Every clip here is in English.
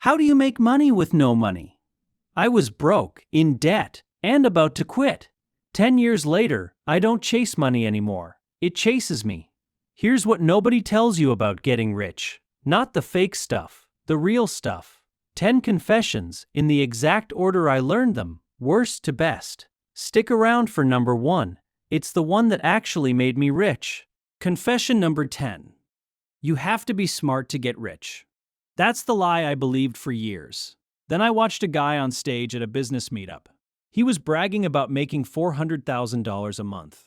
How do you make money with no money? I was broke, in debt, and about to quit. 10 years later, I don't chase money anymore. It chases me. Here's what nobody tells you about getting rich. Not the fake stuff, the real stuff. 10 confessions, in the exact order I learned them, worst to best. Stick around for number 1. It's the one that actually made me rich. Confession number 10. You have to be smart to get rich. That's the lie I believed for years. Then I watched a guy on stage at a business meetup. He was bragging about making $400,000 a month.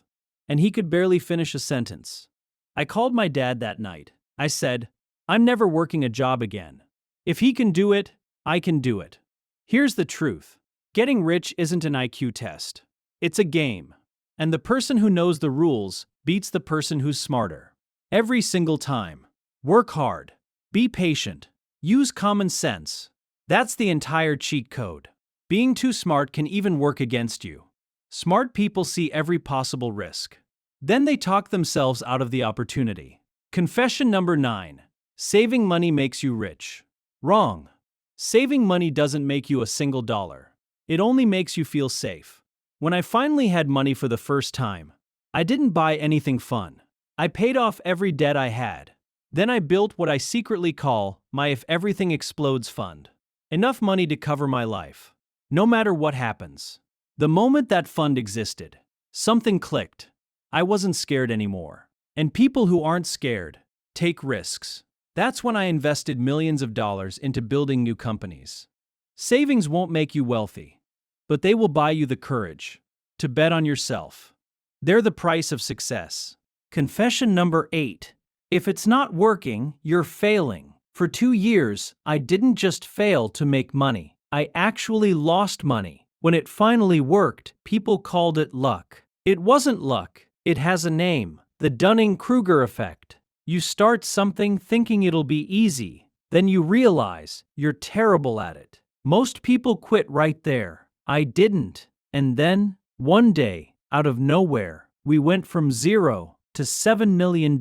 And he could barely finish a sentence. I called my dad that night. I said, I'm never working a job again. If he can do it, I can do it. Here's the truth. Getting rich isn't an IQ test. It's a game. And the person who knows the rules beats the person who's smarter. Every single time. Work hard. Be patient. Use common sense. That's the entire cheat code. Being too smart can even work against you. Smart people see every possible risk. Then they talk themselves out of the opportunity. Confession number 9. Saving money makes you rich. Wrong. Saving money doesn't make you a single dollar. It only makes you feel safe. When I finally had money for the first time, I didn't buy anything fun. I paid off every debt I had. Then I built what I secretly call my If Everything Explodes fund. Enough money to cover my life. No matter what happens. The moment that fund existed, something clicked. I wasn't scared anymore. And people who aren't scared take risks. That's when I invested millions of dollars into building new companies. Savings won't make you wealthy, but they will buy you the courage to bet on yourself. They're the price of success. Confession number 8. If it's not working, you're failing. For 2 years, I didn't just fail to make money. I actually lost money. When it finally worked, people called it luck. It wasn't luck. It has a name. The Dunning-Kruger effect. You start something thinking it'll be easy. Then you realize you're terrible at it. Most people quit right there. I didn't. And then, one day, out of nowhere, we went from 0 to $7 million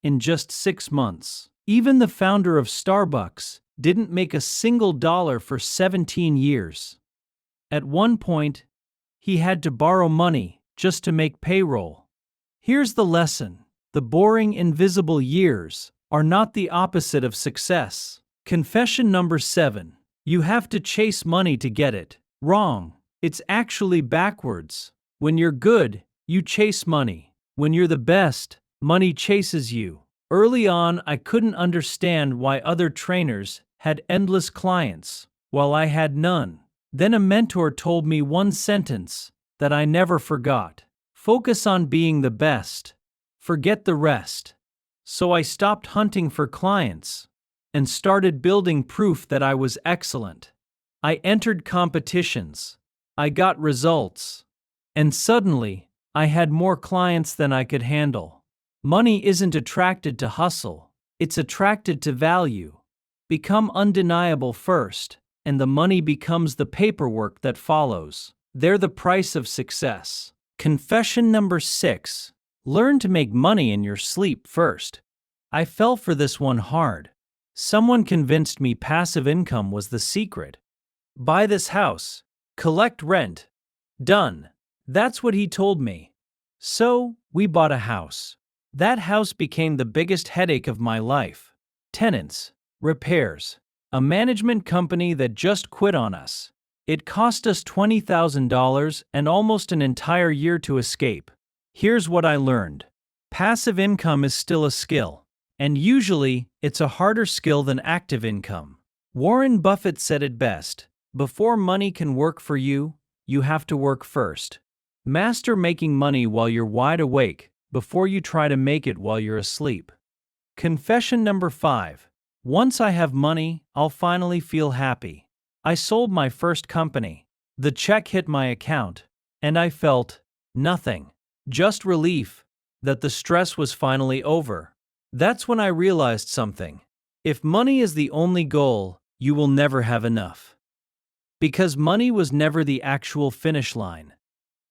in just 6 months. Even the founder of Starbucks didn't make a single dollar for 17 years. At one point, he had to borrow money just to make payroll. Here's the lesson. The boring, invisible years are not the opposite of success. Confession number 7. You have to chase money to get it. Wrong. It's actually backwards. When you're good, you chase money. When you're the best, money chases you. Early on, I couldn't understand why other trainers had endless clients, while I had none. Then a mentor told me one sentence that I never forgot. Focus on being the best. Forget the rest. So I stopped hunting for clients and started building proof that I was excellent. I entered competitions. I got results. And suddenly, I had more clients than I could handle. Money isn't attracted to hustle. It's attracted to value. Become undeniable first, and the money becomes the paperwork that follows. They're the price of success. Confession number 6. Learn to make money in your sleep first. I fell for this one hard. Someone convinced me passive income was the secret. Buy this house. Collect rent. Done. That's what he told me. So, we bought a house. That house became the biggest headache of my life. Tenants. Repairs. A management company that just quit on us. It cost us $20,000 and almost an entire year to escape. Here's what I learned. Passive income is still a skill. And usually, it's a harder skill than active income. Warren Buffett said it best. Before money can work for you, you have to work first. Master making money while you're wide awake, before you try to make it while you're asleep. Confession number 5. Once I have money, I'll finally feel happy. I sold my first company. The check hit my account, and I felt nothing. Just relief that the stress was finally over. That's when I realized something. If money is the only goal, you will never have enough. Because money was never the actual finish line.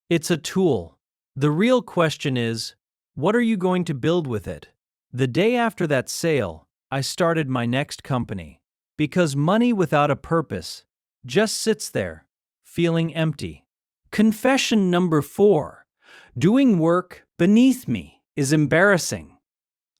It's a tool. The real question is, what are you going to build with it? The day after that sale, I started my next company. Because money without a purpose just sits there, feeling empty. Confession number 4. Doing work beneath me is embarrassing.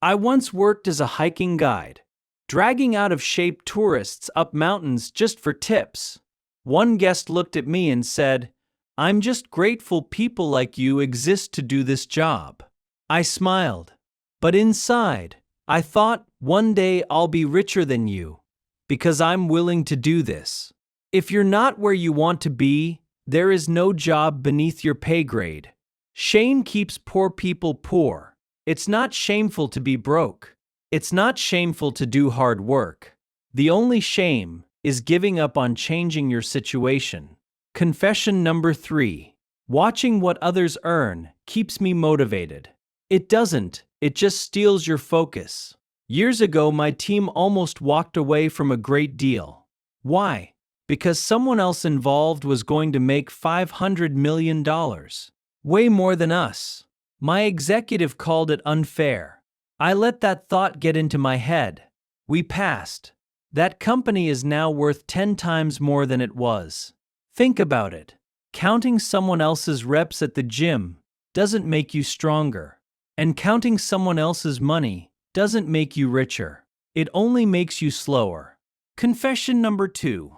I once worked as a hiking guide, dragging out of shape tourists up mountains just for tips. One guest looked at me and said, "I'm just grateful people like you exist to do this job." I smiled, but inside, I thought, one day I'll be richer than you, because I'm willing to do this. If you're not where you want to be, there is no job beneath your pay grade. Shame keeps poor people poor. It's not shameful to be broke. It's not shameful to do hard work. The only shame is giving up on changing your situation. Confession number 3. Watching what others earn keeps me motivated. It doesn't, it just steals your focus. Years ago, my team almost walked away from a great deal. Why? Because someone else involved was going to make $500 million. Way more than us. My executive called it unfair. I let that thought get into my head. We passed. That company is now worth 10 times more than it was. Think about it. Counting someone else's reps at the gym doesn't make you stronger. And counting someone else's money doesn't make you richer. It only makes you slower. Confession number 2.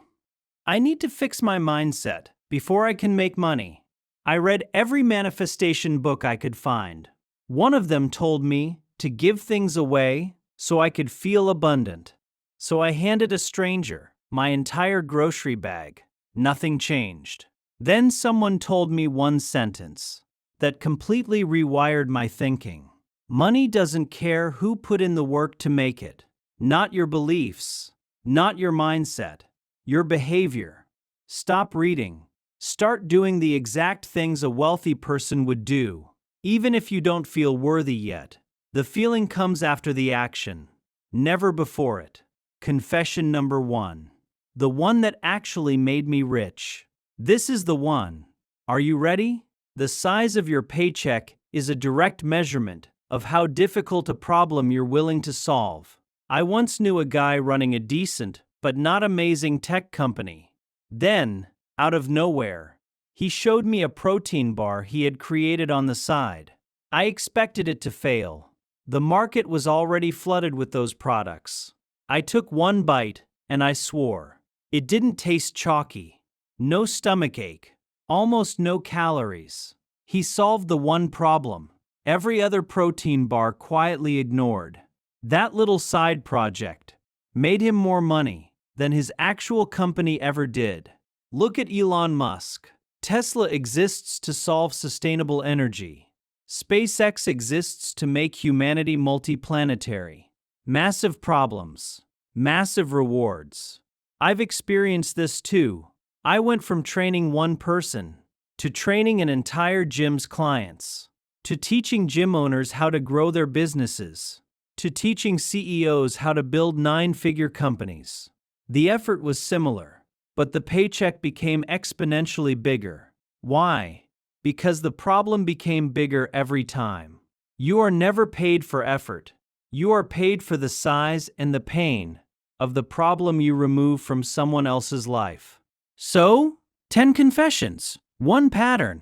I need to fix my mindset before I can make money. I read every manifestation book I could find. One of them told me to give things away so I could feel abundant. So I handed a stranger my entire grocery bag. Nothing changed. Then someone told me one sentence that completely rewired my thinking. Money doesn't care who put in the work to make it. Not your beliefs, not your mindset, your behavior. Stop reading. Start doing the exact things a wealthy person would do. Even if you don't feel worthy yet, the feeling comes after the action, never before it. Confession number 1. The one that actually made me rich. This is the one. Are you ready? The size of your paycheck is a direct measurement of how difficult a problem you're willing to solve. I once knew a guy running a decent but not amazing tech company. Then, out of nowhere, he showed me a protein bar he had created on the side. I expected it to fail. The market was already flooded with those products. I took one bite and I swore. It didn't taste chalky. No stomachache. Almost no calories. He solved the one problem every other protein bar quietly ignored. That little side project made him more money than his actual company ever did. Look at Elon Musk. Tesla exists to solve sustainable energy. SpaceX exists to make humanity multiplanetary. Massive problems, massive rewards. I've experienced this too. I went from training one person to training an entire gym's clients, to teaching gym owners how to grow their businesses, to teaching CEOs how to build 9-figure companies. The effort was similar, but the paycheck became exponentially bigger. Why? Because the problem became bigger every time. You are never paid for effort. You are paid for the size and the pain of the problem you remove from someone else's life. So, 10 confessions, 1 pattern.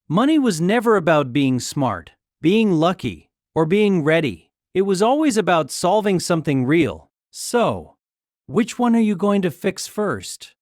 Money was never about being smart, being lucky, or being ready. It was always about solving something real. So, which one are you going to fix first?